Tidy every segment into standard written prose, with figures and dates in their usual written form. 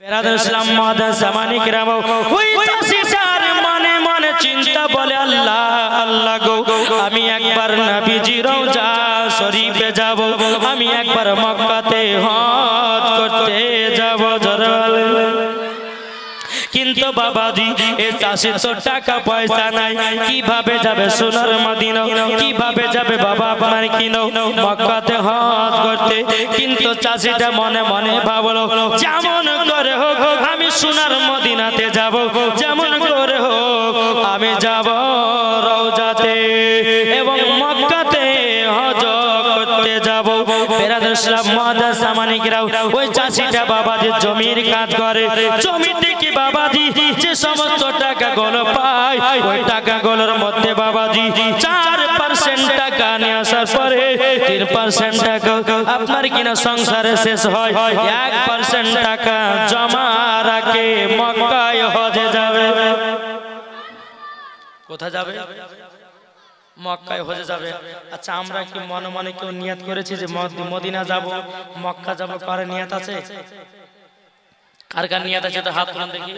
বেরাদর ইসলাম mother Zamani কিরাম ওই চাষিটার মনে মনে চিন্তা বলে আল্লাহ আল্লাহ গো আমি একবার নবীজি রওজা শরীফে যাব আমি একবার মক্কাতে হজ করতে যাব জরওয়ালে কিন্তু বাবাজি এই চাষির তো টাকা পয়সা নাই কিভাবে যাবে সোনার মদিনা কিভাবে যাবে বাবা আপনার কিনো মক্কাতে হজ করতে কিন্তু চাষিটা মনে মনে ভাবলো যেমন করে হোক আমি সোনার মদিনাতে যাব যেমন করে হোক আমি যাব রওজাতে এবং মক্কাতে হজ করতে যাব বেরাদর ইসলাম মাদার জামানি কিরাম ওই চাষিটা বাবাজি জমির কাজ করে জমিতে কি বাবাজি যে সমস্ত টাকাগুলো পায় ওই টাকাগুলোর মধ্যে বাবাজি 4% টাকা নিয়ে আসার পরে 3% টাকা আপনার কিনা সংসারে শেষ হয় 1% টাকা জমা রাখে মক্কায় হজে যাবে কোথায় যাবে মক্কায় হজে যাবে আচ্ছা আমরা কি মনে মনে কেউ নিয়ত করেছি যে মদিনা যাব মক্কা যাব কার নিয়ত আছে কার কার নিয়ত আছে তো হাত তুলুন দেখি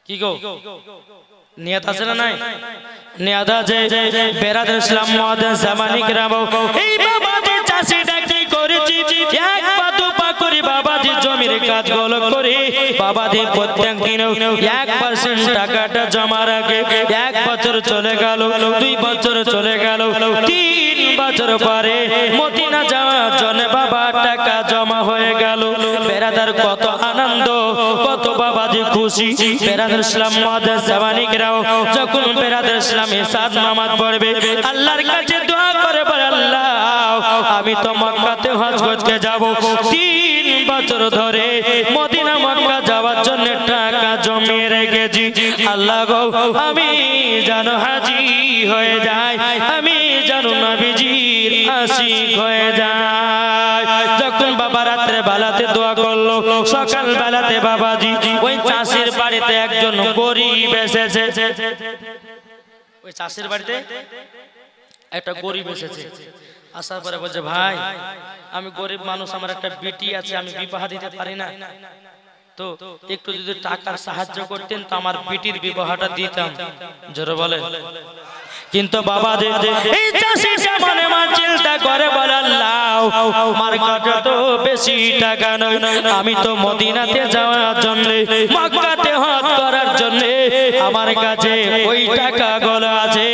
কি গো নিয়ত আছে না নাই নিয়ত আছে বেরাদর ইসলাম মাদার জামানি কিরাম এই বাবাজি চাষিটা কি করেছি এক পা দু পা করে বাবাজি জমির কাজগুলো করে বাবাজি প্রত্যেক দিন 1% টাকাটা জমা রাখে 1 বছর চলে গেল 2 বছর চলে গেল 3 বছর পরে মদিনা যাওয়ার জন্য বাবা টাকা জমা হয়ে গেল বেরাদার কত আনন্দ কত বাবাজি খুশি বেরাদর ইসলাম মাদার জামানি কিরাম যখন বেরাদর ইসলাম ইসাদ নামাজ পড়বে আল্লাহর কাছে দোয়া করে বলে আল্লাহ আমি তো মক্কাতে হজ করতে যাব 3 বছর ধরে মদিনা মক্কা যাওয়ার জন্য টাকা জমিয়ে রেখেছি আল্লাহ গো আমি যেন হাজী হয়ে যাই আমি যেন নবীজির আশিক হয়ে যাই যখন বাবা রাত্রে বেলাতে দোয়া করলো সকাল বেলাতে বাবাজি ওই চাষির বাড়িতে একজন গরিব এসেছে ওই চাষির বাড়িতে একটা গরিব এসেছে আসার পরে বলছে ভাই আমি গরিব মানুষ আমার একটা বেটি আছে আমি বিবাহ দিতে পারি না তো একটু যদি টাকার সাহায্য করতেন তো আমার বেটির বিবাহটা দিতাম জোরে বলেন কিন্তু বাবা এই চাষিটা মনে মনে চিন্তা করে বলে আল্লাহ আমার কাছে তো বেশি টাকা নয় আমি তো মদিনাতে যাওয়ার জন্য মক্কাতে হজ করার জন্য আমার কাছে ওই টাকাগুলো আছে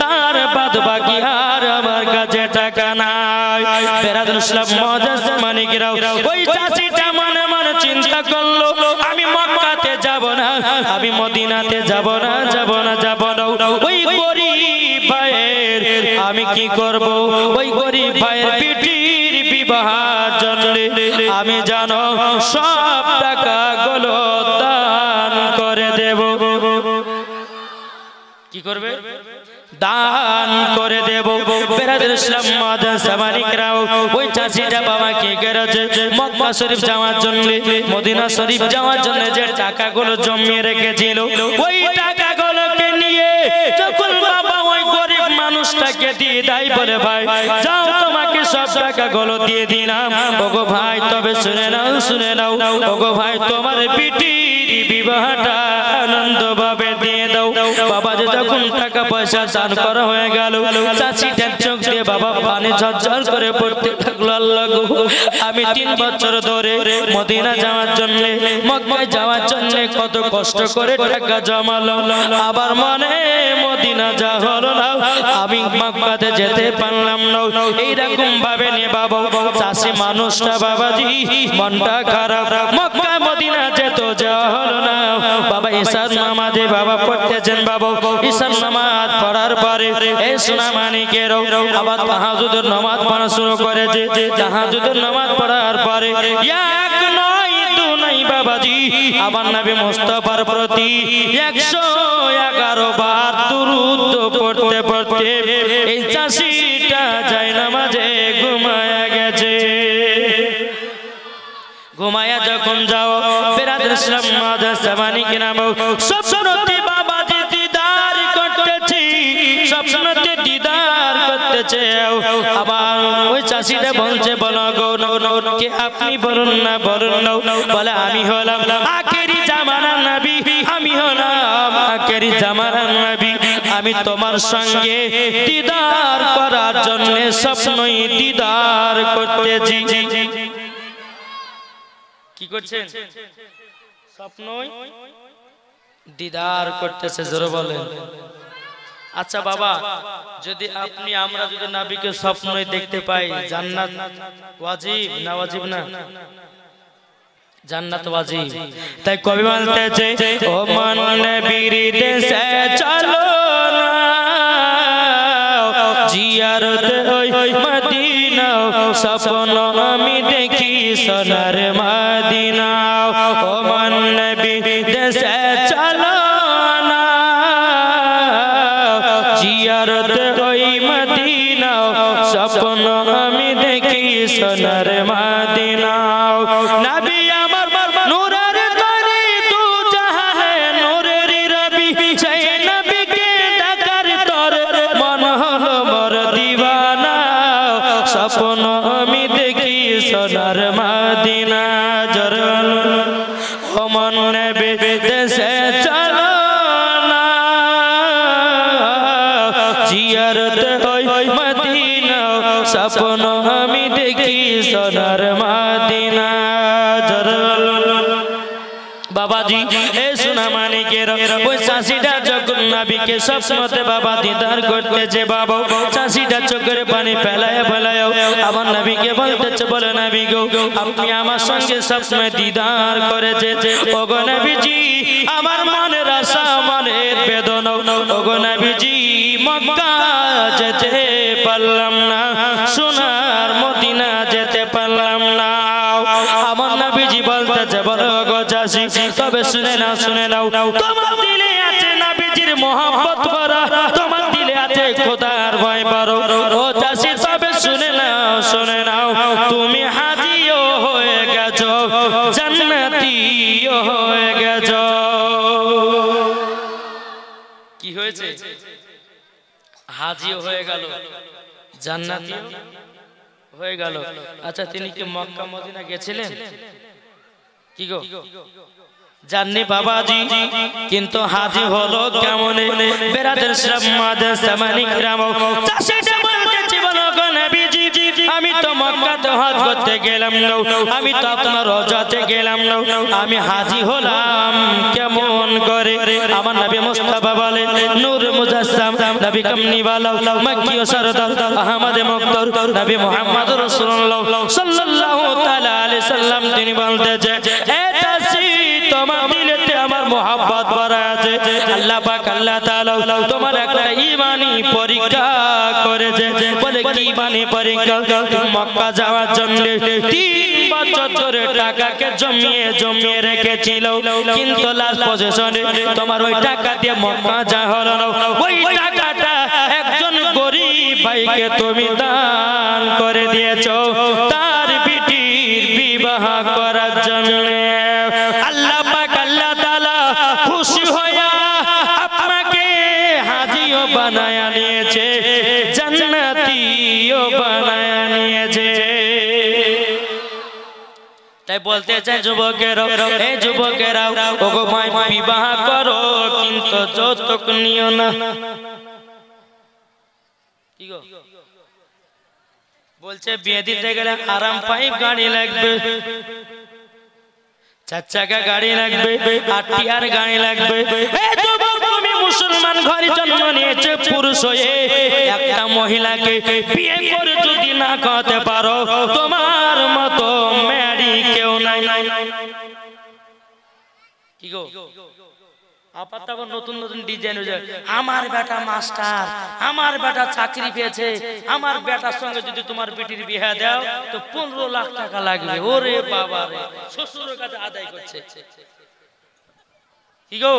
তার বাদ বাকি আর আমার কাছে টাকা নাই বেরাদর ইসলাম মাদার জামানি কিরাম ওই চাষিটা মনে মনে চিন্তা করলো আমি মক্কাতে যাব না আমি মদিনাতে যাব না যাব না যাব না ওই গরিব ভাইয়ের আমি কি করব ওই গরিব ভাইয়ের বেটির বিবাহের জন্য আমি জানো সব টাকাগুলো দান করে দেব কি করবে দান করে দেব বেরাদর ইসলাম মাদার জামানি কিরাম ওই চাষিটা বাবা কি করেছে মক্কা শরীফ যাওয়ার জন্য মদিনা শরীফ যাওয়ার জন্য যে টাকাগুলো জমিয়ে রেখেছিল ওই টাকাগুলোকে নিয়ে যখন বাবা ওই গরিব মানুষটাকে দিয়ে দেয় বলে ভাই যাও তোমাকে সব টাকাগুলো দিয়ে দিলাম ওগো ভাই তবে শুনে নাও ওগো ভাই তোমার বেটির বিবাহটা আনন্দভাবে দিয়ে দাও বাবা যে যখন টাকা পয়সা দান করা হয়ে গেল চাষিটার চোখ দিয়ে বাবা পানি ঝরঝর করে পড়তে থাকলো আল্লাহ গো আমি 3 বছর ধরে মদিনা যাওয়ার জন্য মক্কায় যাওয়ার জন্য কত কষ্ট করে টাকা জমালো আবার মনে মদিনা যা হলো না আমি মক্কাতে যেতে পারলাম না এইরকম ভাবে নিয়ে বাবা চাষি মানুষটা বাবাজি মনটা খারাপ মক্কা মদিনা যেত যাওয়া হলো না বাবা ঈশার নামাজে বাবা পড়তেছেন বাবা ঈশার নামাজ পড়ার পরে এই সোনা মানিকের আবার তাহাজ্জুদের নামাজ পড়া শুরু করেছে তাহাজ্জুদের নামাজ পড়ার পরে এক নয় দু নয় বাবাজি আমার নবী মুস্তাফার প্রতি 111 বার দুরূদ পড়তে পড়তে এই চাষিটা যায় নামাজে ঘুমায়া গেছে ঘুমায়া যখন যাও বেরাদর ইসলাম মাদার জামানি কিরাম স্বপ্নতে বাবাজি দিদার করতেছি স্বপ্নতে দিদার করতে চাও। আবার ওই চাষিটা বলছে বলো গো কে আপনি বলুন না বলে আমি হলাম আখেরি জামানার নবী, আমি হলাম আখেরি জামানার নবী। আমি তোমার সঙ্গে দিদার করার জন্য স্বপ্নই দিদার করতেছি। কি করছেন? স্বপ্নই দিদার করতেছে, জোরে বলেন। আচ্ছা বাবা, যদি আপনি আমরা যদি নবীকে স্বপ্নই দেখতে পাই, জান্নাত ওয়াজিব না ওয়াজিব না? জান্নাত ওয়াজিব। তাই কবি বলতেছে ও মন নবীর দেশে চলো না, জিয়ারত ওই মদিনা, স্বপ্ন আমি দেখি সোনার মদিনা। ও মন নবীর দেশে চলো না, জিয়ারত ওই মদিনা, স্বপ্ন আমি দেখি সোনার মদিনা। নবী আমার নূরের তরি দু জাহানে নূরের রবি, সেই নবীকে দেখার তোর মন হলো মোর দিওয়ানা, স্বপ্ন আমি দেখি সোনার মদিনা। জরল ও মন নবী দেশে চলো না, জিয়ারত ওই মদিনা, স্বপ্ন আমি দেখি সোনার মদিনা। বাবাজি এ সোনা মানিকের ওই চাষিটা যখন নবীকে স্বপ্নতে বাবা দিদার করতেছে, বাবা চাষিটা চোখের পানি ফেলায় আমার নবীকে বলতেছে বলে নবী গো আপনি আমার সঙ্গে স্বপ্নে দিদার করেছে। ওগো নবীজি আমার মনের আশা মনের বেদনা, ওগো নবীজি মক্কা যেতে পারলাম না, সোনার মদিনা যেতে পারলাম না। আমার নবীজি বলতেছে বলো গো চাষি তবে শুনে নাও তোমার দিলে আছে নবীজির মোহাম্মত করা, তোমার দিলে আছে খোদার ভয় করো। ও চাষি তবে শুনে নাও তুমি হাজিও হয়ে গেছো, জান্নাতীও হয়ে গেছো। কি হয়েছে? হাজিও হয়ে গেল, জান্নাতীও হয়ে গেল। আচ্ছা তিনি কি মক্কা মদিনা গেছিলেন? কি গো জাননি বাবাজি, কিন্তু হাজি হলো কেমন? বেরাদের সমাজে সামানিক রাম চাষিটা বলতেছি বলো গো নবীজি আমি তো মক্কাতে হজ করতে গেলাম না, আমি তো আপনার রওজাতে গেলাম না, আমি হাজি হলাম কেমন করে? আমার নবী মুস্তাফা বলে নূর মুজাসসাম নবী কামনিওয়ালা মক্কি ও সরদার আহমদ মুক্তার নবী মুহাম্মদ রাসূলুল্লাহ সাল্লাল্লাহু তাআলা আলাইহি সাল্লাম তিনি বলতেছে এ চাষি তোমার দিলেতে আমার মোহাব্বত ভরা আছে, আল্লাহ পাক আল্লাহ তাআলা তোমার একটা ঈমানি পরীক্ষা করেছে। বলে কি ঈমানি পরীক্ষা? তুমি মক্কা যাওয়ার জন্য 3 বছর ধরে টাকাকে জমিয়ে রেখেছিল, কিন্তু লাস্ট পজিশনে তোমার ওই টাকা দিয়ে মক্কা যাওয়া হলো না। ওই টাকাটা একজন গরীব ভাইকে তুমি দান করে দিয়েছো তার বিটির বিবাহ করার জন্য। আল্লাহ পাক আল্লাহ তাআলা খুশি হয়ে আপনাকে হাজিও বানায়া নিয়েছে, জান্নাতীও বানায়া নিয়েছে। তাই বলতে চাই যুবকেরা, এই যুবকেরা ওগো ভাই বিবাহ করো কিন্তু যৌতুক নিও না। কি গো বলছে বিয়ে দিতে গেলে আরাম পাই গাড়ি লাগবে, 4 চাকা গাড়ি লাগবে, 8 টিয়ার গাড়ি লাগবে। এই যুবক তুমি মুসলমান ঘরে জন্ম নিয়েছে পুরুষ হয়ে একটা মহিলাকে বিয়ে করে যদি না করতে পারো তোমার মতো মেরি কেউ নাই। কি গো আপাতত নতুন নতুন ডিজাইন হয়ে যায়, আমার বেটা মাস্টার, আমার বেটা চাকরি পেয়েছে, আমার বেটার সঙ্গে যদি তোমার বেটির বিয়ে দাও তো 15 লাখ টাকা লাগবে। ওরে বাবা রে, শ্বশুরের কাছে আদায় করছে। কি গো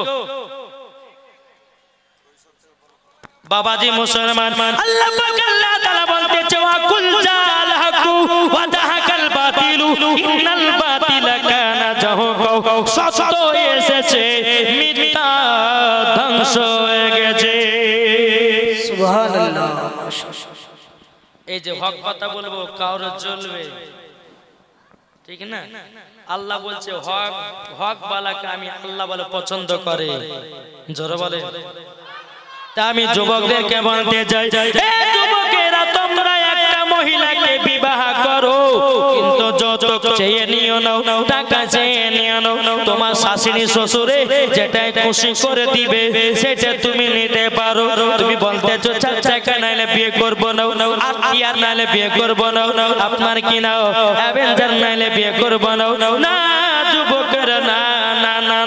বাবাজি মুসলমান, আল্লাহ পাক আল্লাহ তাআলা বলতেছে ওয়া কুল জাল হাকু ওয়া দাহাকাল বাতিলু ইন্নাল বাতিলা কানা যাহুকা, সত্য এসেছে মিথ্যা ধ্বংস হয়ে গেছে। এই যে হক কথা বলবো কারোর চলবে ঠিক না আল্লাহ বলছে হক হক বালাকে আমি আল্লাহ বলে পছন্দ করে জোরে বলে তা আমি যুবকদেরকে বলতে চাই এ যুবকেরা তোমরা একটা মহিলাকে বিবাহ করো কিন্তু যৌতুক চেয়ে নিও না টাকা চেয়ে নিও না তোমার শাশুড়ি শ্বশুরে যেটাই খুশি করে দিবে সেটা তুমি নিতে পারো তুমি বলতেছো চার চাকা নাইলে বিয়ে করব না আটিয়ার নাইলে বিয়ে করব না আপনার কি নাও অ্যাভেঞ্জার নাইলে বিয়ে করব না না যুবকেরা না না না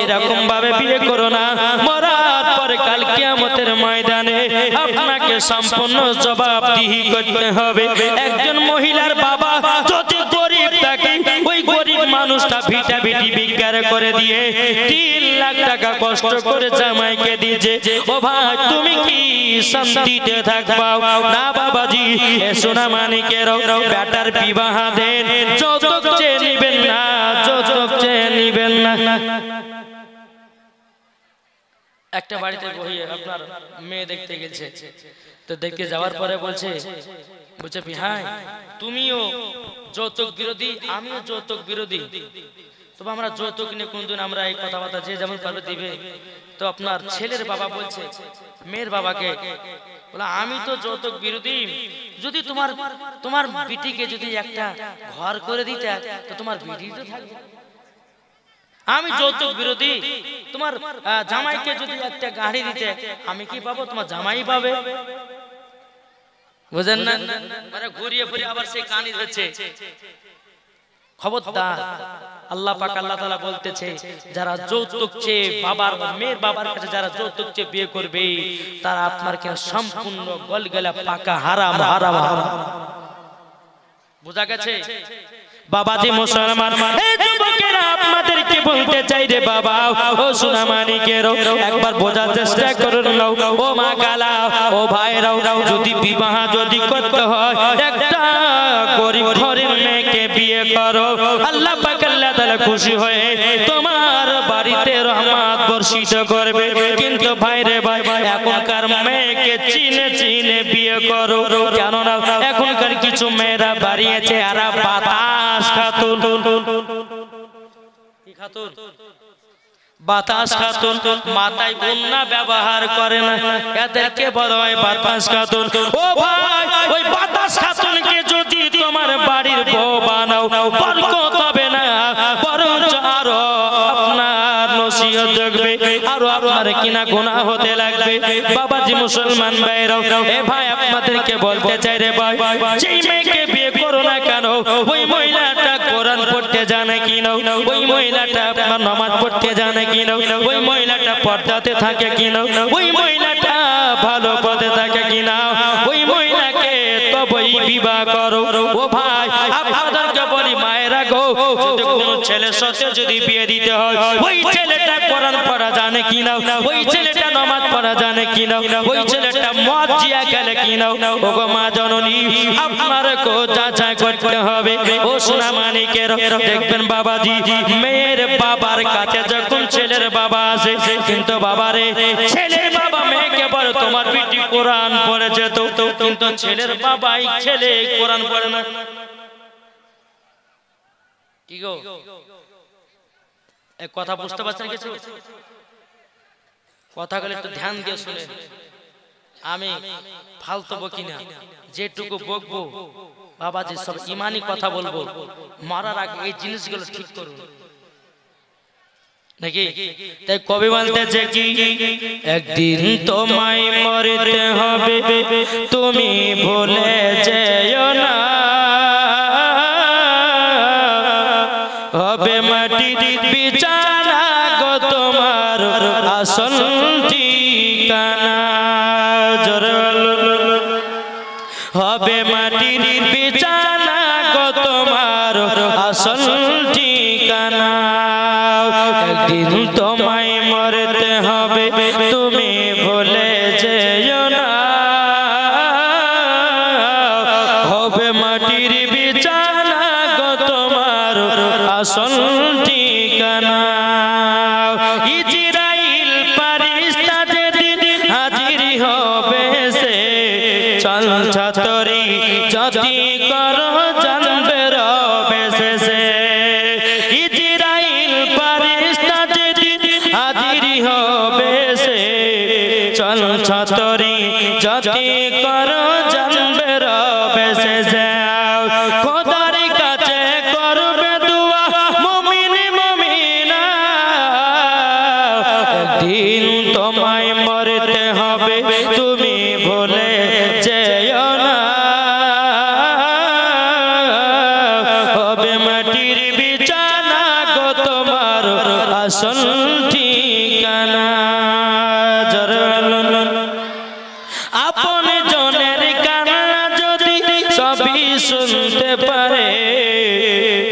এরকম ভাবে বিয়ে করো না মরার পরে কাল কিয়ামতের ময়দানে আপনাকে সম্পূর্ণ জবাবদিহি করতে হবে একজন মহিলার বাবা যদি গরিব থাকে ওই গরিব মানুষটা ভিটা ভিটি বিক্রি করে দিয়ে 3 লাখ টাকা কষ্ট করে জামাইকে দিয়েছে ও ভাই তুমি কি শান্তিতে থাকবা না বাবাজি এ সোনা মানিকের বেটার বিবাহ দেন যৌতুক চেয়ে নেবেন না যৌতুক চেয়ে নেবেন না একটা বাড়িতে বহিয়ে আপনার মেয়ে দেখতে গেছে তো দেখতে যাওয়ার পরে বলছে ভাই তুমিও যৌতুক বিরোধী আমিও যৌতুক বিরোধী তবে আমরা যৌতুক নিয়ে কোনদিন আমরা এই কথাবার্তা যে যেমন পারবে দিবে তো আপনার ছেলের বাবা বলছে মেয়ের বাবাকে বলে আমি তো যৌতুক বিরোধী যদি তোমার বিটিকে যদি একটা ঘর করে দিতে তো তোমার বিটি তো থাকবে আমি যৌতুক বিরোধী তোমার জামাইকে যদি একটা গাড়ি দিতে আমি কি পাবো তোমার জামাই পাবে বুঝেন না মানে ঘুরিয়ে ফিরিয়ে আবার সেই কানি ধরছে খবরদার আল্লাহ পাক আল্লাহ তাআলা বলতেছে যারা যৌতুক চেয়ে বাবার মেয়ের বাবার কাছে যারা যৌতুক চেয়ে বিয়ে করবে তারা আপনার কি সম্পূর্ণ গলগলা পাকা হারাম হারাম হারাম বুঝা গেছে বাবাজি মুসলমান এই যুবকেরা আপনাদেরকে বলতে চাই রে বাবা ও সোনা মানিকের একবার বোঝার চেষ্টা করুন ও মা কালা ও ভাইরাও যদি বিবাহ যদি করতে হয় একটা গরিব ঘরের মেয়েকে বিয়ে করো আল্লাহ পাক আল্লাহ তাআলা খুশি হয়ে তোমার বাড়িতে রহমত বর্ষিত করবে কিন্তু ভাই রে ভাই এখনকার মেয়েকে চিনে চিনে বিয়ে করো কেন না এখনকার কিছু মেয়েরা বাড়িয়েছে আর বাতাস খাতুন কি খাতুন বাতাস খাতুন মাথায় ওন্না ব্যবহার করে না এদেরকে বলা হয় বাতাস খাতুন ও ভাই ওই বাতাস খাতুনকে যদি তোমার বাড়ির বউ বানাও বরকত হবে না বরঞ্চ আরো আপনার নসিহত দেখবে আরো আপনার কিনা গুনাহ হতে লাগবে বাবাজি মুসলমান ভাইরা এ ভাই আপনাদেরকে বলতে চাই রে ভাই যেই মেয়েকে বিয়ে করো না কেন ওই মহিলাটা কোরআন পড়তে জানে কি না ওই মহিলাটা আপনার নামাজ পড়তে জানে কি না ওই মহিলাটা পর্দাতে থাকে কি না ওই মহিলাটা ভালো পদে থাকে কি না ওই মহিলাকে তবেই বিবাহ করো ও ভাই আপনাদেরকে বলি মায়েরা গো যদি কোনো ছেলের সাথে যদি বিয়ে দিতে হয় ওই ছেলেটা কোরআন পড়া জানে কি না ওই ছেলেটা নামাজ পড়া জানে কি না ওই ছেলেটা মদ জিয়া খেলে কি না ও গো মা জননী আপনারকে যাচাই করতে হবে ও সোনা মানিকের দেখবেন বাবাজি মেয়ের বাবার কাছে যখন ছেলের বাবা আসে কিন্তু বাবারে ছেলের বাবা মেয়েকে বলে তোমার বিটি কোরআন পড়েছে তো কিন্তু ছেলের বাবাই ছেলে কোরআন পড়ে না কি গো এক কথা বুঝতে পারছেন কিছু কথাগুলো একটু ধ্যান দিয়ে শুনেন আমি ফালতু বকি না যেটুকু বকবো বাবাজি সব ইমানি কথা বলবো মারার আগে এই জিনিসগুলো ঠিক করুন নাকি তাই কবি বলতেছে কি একদিন তোমায় মরতে হবে তুমি ভুলে যেও না হবে মাটির বিছানা গো তোমার আসল ঠিকানা হবে মাটির বিছানা গো তোমার আসল ঠিকানা একদিন তোমায় মরতে হবে তুমি ভুলে যেও না হবে মাটির বিছানা গো তোমার আসল ঠিকানা ইজরাইল ফারিস্তা যেদিন হাজির হবে সে চল ছাতরি যদি করো জানবে রবে শেষে ইজরাইল ফারিস্তা যেদিন হাজির হবে সে চল ছতরি যদি করো জানবে রবে শেষে খোদার কাছে করবে দোয়া মুমিন মুমিনা একদিন তোমায় মরতে হবে তুমি ভুলে যেও না হবে মাটির বিছানা গো তোমার আসল ঠিকানা আপন জনের কান্না যদি সবই শুনতে পারে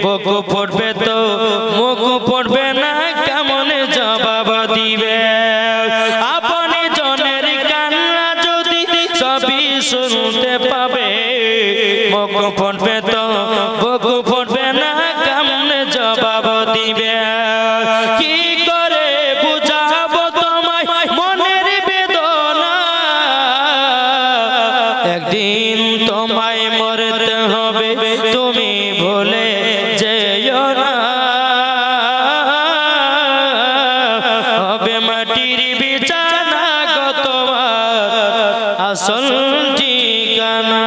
বুক ফুটবে তো মুখ ফুটবে না কেমন জবাব দিবে আপন জনের কান্না যদি সবই শুনতে পাবে মুখ ফুটবে তো বুক ফুটবে না কেমন জবাব দিবে কি করে বুঝাবো তোমায় মনের বেদনা একদিন তোমায় মরতে হবে তুমি ভুলে যেও না হবে মাটির বিছানা গো তোমার আসল ঠিকানা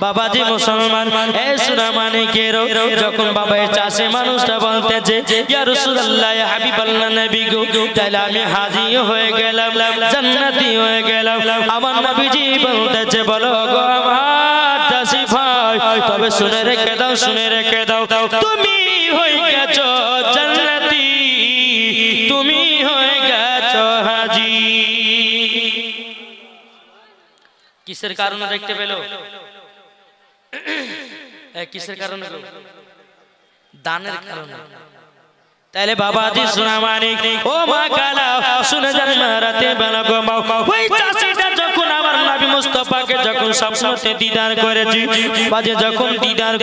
বাবাজি মুসলমান এ সুরা মানিকেরও যখন বাবা এই চাষি মানুষটা বলতেছে ইয়া রাসূলুল্লাহ ইয়া হাবিবাল্লাহ নবী গো তাহলে আমি হাজী হয়ে গেলাম জান্নাতি হয়ে গেলাম আমার নবীজি বলতেছে বলো গো আমার চাষি ভাই তবে শুনে রেখে দাও তুমি হয়ে গেছো জান্নাতি তুমি হয়ে গেছো হাজী কিসের কারণে দেখতে পেলো কিসের কারণে দানের কারণে তাহলে বাবাজি সোনা মানিক ও মা কালা শুনে যান রাতে বেলা গো ওই চাষিটা যখন আমার নবী মুস্তাফাকে যখন স্বপ্নতে দিদার করেছি বাজে যখন দিদার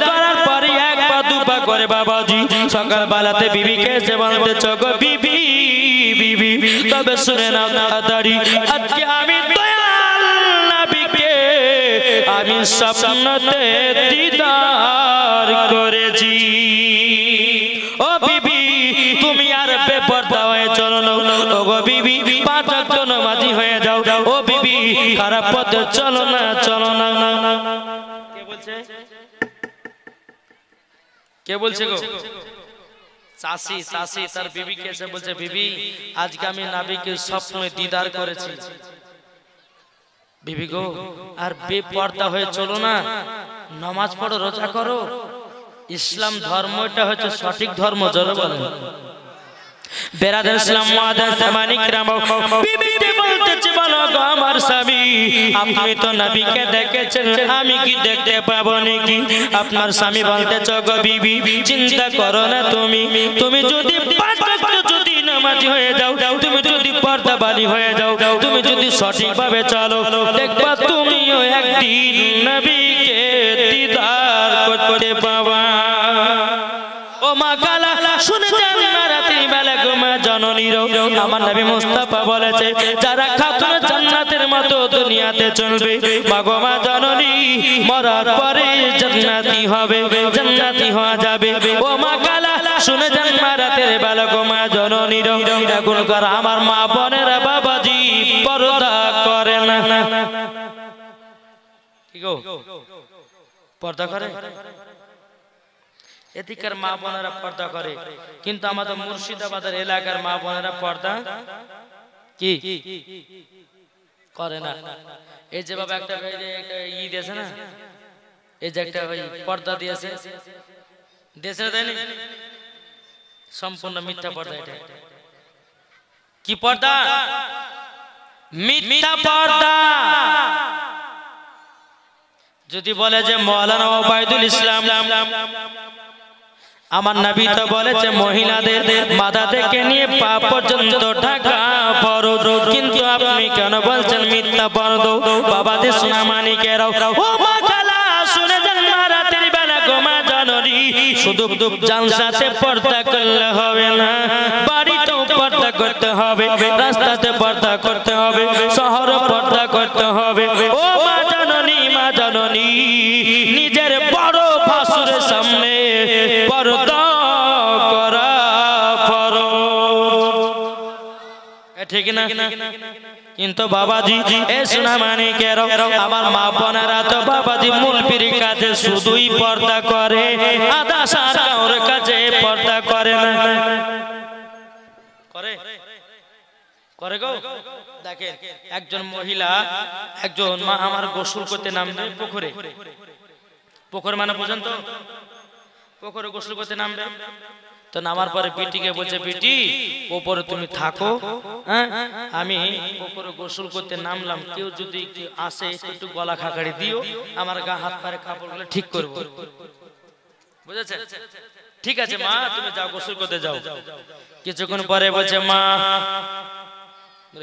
করার পরে এক পা দুপা করে বাবাজি সকাল বেলাতে বিবিকে এসে বলতেছ গো বিবি তবে শুনে নাও তাড়াতাড়ি আজকে আমি আমি স্বপ্নতে দিদার করেছি ও বিবি তুমি আর বেপরদা হয়ে চলো না ও গো বিবি পাঁচ ওয়াক্ত নামাজি হয়ে যাও ও বিবি খারাপ পথে চলো না কে বলছে গো চাষি তার বিবিকে এসে বলছে বিবি আজকে আমি নবীকে স্বপ্নে দিদার করেছি বিবি গো আর বেপরদা হয়ে চলো না নামাজ পড়ো রোজা করো ইসলাম ধর্মটা হচ্ছে সঠিক ধর্ম জোরে বলেন বেরাদার ইসলাম মুআদ্দান জামানি کرام বিবিতে বলতেছে বলো গো আমার স্বামী আপনি তো নবীকে দেখেছেন আমি কি দেখতে পাবো নাকি আপনার স্বামী বলতেছে গো বিবি চিন্তা করো না তুমি যদি পাঁচ ওয়াক্ত যদি নামাজি হয়ে যাও তুমি যদি পর্দাবালী হয়ে যাও তুমি যদি সঠিকভাবে চলো দেখবা তুমিও একদিন নবীকে দিদার করতে পাবা ও মা কালা শুনে যান রাতের বেলা গো মা জননীর আমার নবী মুস্তাফা বলেছে যারা খাতুন জান্নাতের মতো দুনিয়াতে চলবে মা গো মা জননী মরার পরে জান্নাতি হবে জান্নাতি হওয়া যাবে ও মা কালা শুনে যান রাতের বেলা গো মা জননীর এখনকার আমার মা বোনেরা বাবাজি পর্দা করে না কি গো পর্দা করে এদিকের মা বোনেরা পর্দা করে কিন্তু আমাদের মুর্শিদাবাদের এলাকার মা বোনেরা পর্দা কি করে না এই যে বাবা একটা ই দিয়েছে না এই যে একটা পর্দা দিয়েছে দেশে দেয়নি সম্পূর্ণ মিথ্যা পর্দা এটা কি পর্দা মিথ্যা পর্দা যদি বলে যে মাওলানা ওবায়দুল ইসলাম আমার নবী তো বলেছে মহিলাদের মাথা থেকে নিয়ে পা পর্যন্ত ঢাকা ফরজ কিন্তু আপনি কেন বলছেন মিথ্যা ফরজ বাবাদের সোনা মানিকেরাও ও মা খালা শুনে যান রাতের বেলা গো মা জননী শুধু জালসাতে পর্দা করলে হবে না বাড়িতেও পর্দা করতে হবে, রাস্তাতে পর্দা করতে হবে, শহরে পর্দা করতে হবে। ও মা জননী, মা জননী, নিজের বড় ভাসুরের সামনে পর্দা করা ফরজ, ঠিক না? কিন্তু বাবাজি এ সোনা মানিকের আমার মা বোনেরা তো বাবাজি মুলবির কাছে শুধুই পর্দা করে, আদা সার কাছে পর্দা করে না। করে করে গো। দেখেন একজন মহিলা, একজন মা আমার গোসল করতে নামবে পুকুরে, পুকুর মানে বুঝেন তো, পুকুরে গোসল করতে নামবে। তো নামার পরে বিটিকে বলছে, বিটি ওপরে তুমি থাকো, হ্যাঁ আমি ওপরে গোসল করতে নামলাম, কেউ যদি আসে একটু গলা খাকাড়ি দিও, আমার গা হাত পায়ে কাপড়গুলো ঠিক করবো, বুঝেছেন? ঠিক আছে মা, তুমি যাও গোসল করতে যাও। কিছুক্ষণ পরে বলছে, মা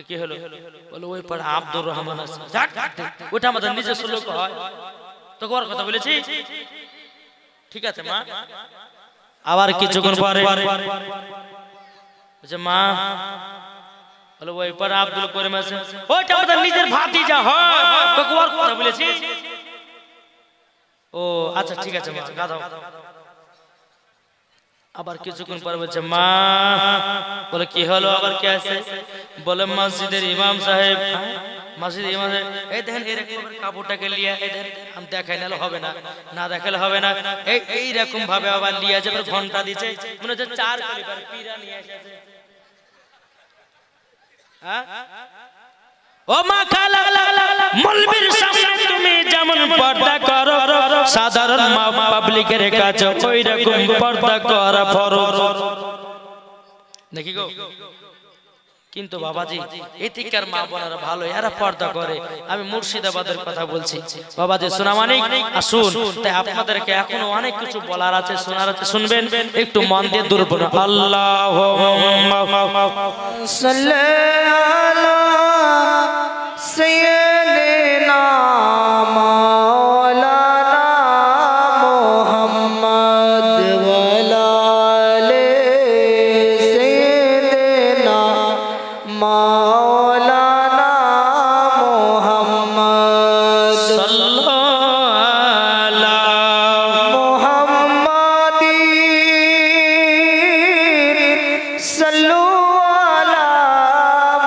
কি হলো? বলে ওই পাড়া আব্দুর রহমান আছে, ওটা আমাদের নিজস্ব লোক হয়, তোকে ওর কথা বলেছি। ঠিক আছে মা। আবার কিছুক্ষণ পরে বলছে, মা বলে ওই পাড়া আব্দুল করিম আছে, ওইটা আমাদের নিজের ভাতিজা হয়, তোকে ওর কথা বলেছি। ও আচ্ছা ঠিক আছে মা, গাধাও। আবার কিছুক্ষণ পর বলছে, মা বলে কি হলো, আবার কে আছে? বলে মসজিদের ইমাম সাহেব, মসজিদের ইমাম সাহেব, এই দেখেন এরকম কাপড়টাকে লিয়া, এই দেখেন আমি দেখাই নালে হবে না, না দেখালে হবে না, এই রকম ভাবে আবার লিয়া যাবে, ঘন্টা দিচ্ছে, মনে হচ্ছে 4 কলিবার পীরা নিয়ে এসেছে। হ্যাঁ ও মা খালা, মুলবির সামনে তুমি যেমন পর্দা করো, সাধারণ পাবলিকের কাছে ওই রকম পর্দা করা ফরজ, দেখি গো। কিন্তু বাবাজি এদিককার মা বোনেরা ভালো, এরা পর্দা করে। আমি মুর্শিদাবাদের কথা বলছি বাবাজি, সোনামানিক আসুন। তাই আপনাদেরকে এখনো অনেক কিছু বলার আছে, শোনার আছে, শুনবেন একটু মন দিয়ে দূর পড়ুন। আল্লাহুম্মা সাল্লি আলা সাইয়্যিদিনা মাওলানা মুহাম্মদ ওয়া আলা আলি সাইয়্যিদিনা মাওলানা মুহাম্মদ সাল্লাল্লাহু আলা মুহাম্মাদিন সাল্লু আলা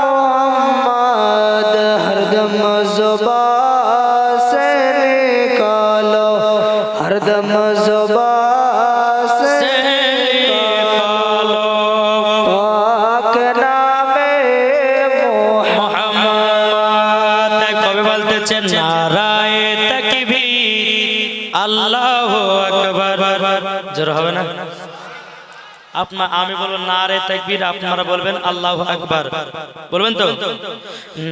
মুহাম্মদ, হরদম ज़ुबान से निकालो, हरदम ज़ुबान से निकालो पाक नामे मुहम्मद। कभी बोलते थे नाराए तकबीर, अल्लाहु আকবার, জোর হবে না? আপনা আমি বলবো নারে তাকবীর, আপনারা বলবেন আল্লাহু আকবার, বলবেন তো?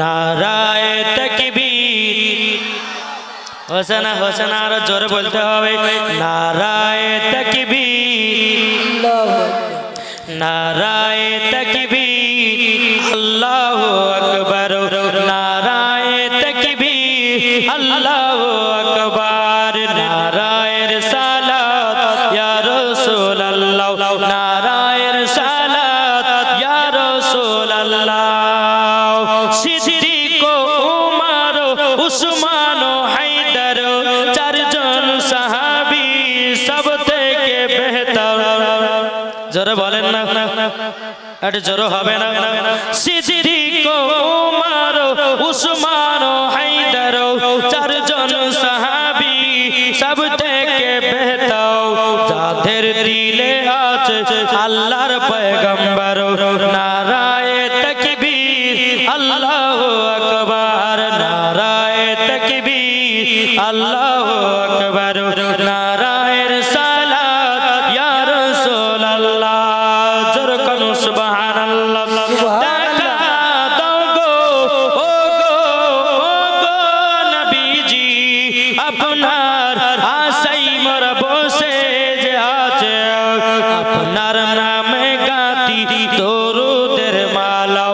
নারায়ে তাকবীর, হোসেনা হোসেনা, আর জোরে বলতে হবে নারায়ে তাকবীর, নারায়ে তাকবীর, আল্লাহু আকবার, নারায়ে তাকবীর, আল্লাহু আকবার, নারায়ে রিসালাত ইয়া রাসূলুল্লাহ, নারায়ে রিসালাত ইয়া রাসূলুল্লাহ, সিদ্দিক উমর উসমান হায়দার, চারজন সাহাবী সব থেকে বেহতর, জোরে বলেন না, এটা জোরে হবে না? সিদ্দিক উমর উসমান হায়দার, চারজন সাহাবী সব থেকে বেহতর, যাদের দিলে আছে আল্লাহর পয়গম্বর, নারায়ে তাকবীর, আল্লাহু আকবার, নারায়ে তাকবীর, আল্লাহু আকবার, নারায়ে রিসালাত ইয়া রাসূলুল্লাহ, জোরে কোন সুবহানাল্লাহ। আপনার আশাই মোর বসে যে আছে, আপনার নামে গাতি দরুদের মালা,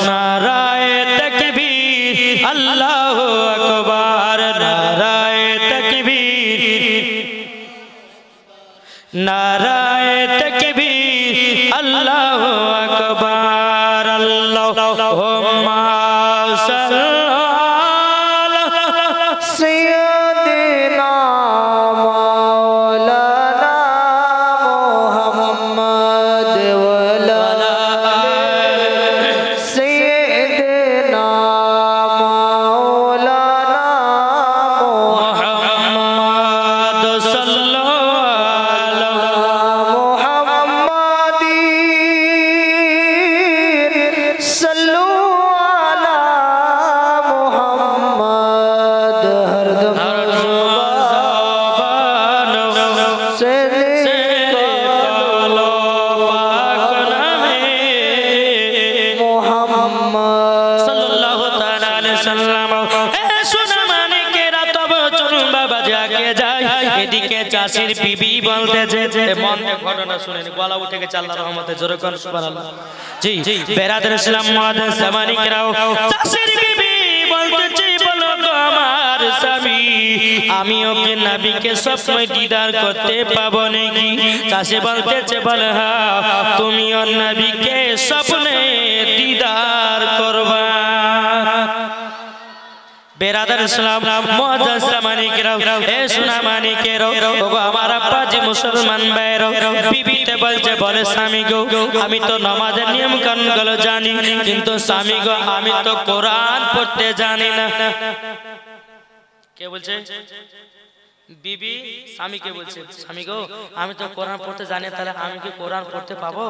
নারায়ে তাকবীর, আল্লাহু আকবার, নারায়ে তাকবীর, নারায়ে তাকবীর, আল্লাহু আকবার, চাষির বিবি বলতেছে, মন দিয়ে ঘটনা শুনেন, গলা উঠে গেছে আল্লাহর রহমতে, জোরে কোন সুবহানাল্লাহ। জি বেরাদার ইসলাম মুআজ্জিন সামানিকরাও, চাষির বিবি বলতেছে, বলো গো আমার স্বামী, আমি ওকে নবীকে সবসময় দিদার করতে পাবো নাকি? চাষি বলতেছে, বলে হ্যাঁ, তুমি ওর নবীকে স্বপ্নে দিদার করবা। বেরাদার ইসলাম মুআজ্জিন সামানিকরাও, এ সোনা মানিকেরাও, ওগো আমার আব্বাজি মুসলমান ভাইরাও, বিবিতে বলছে, বলে স্বামী গো, আমি তো নামাজের নিয়ম কানুন গুলো জানি, কিন্তু স্বামী গো আমি তো কোরআন পড়তে জানি না। কে বলছে? বিবি স্বামীকে বলছে, স্বামী গো আমি তো কোরআন পড়তে জানি, তাহলে আমি কি কোরআন পড়তে পাবো?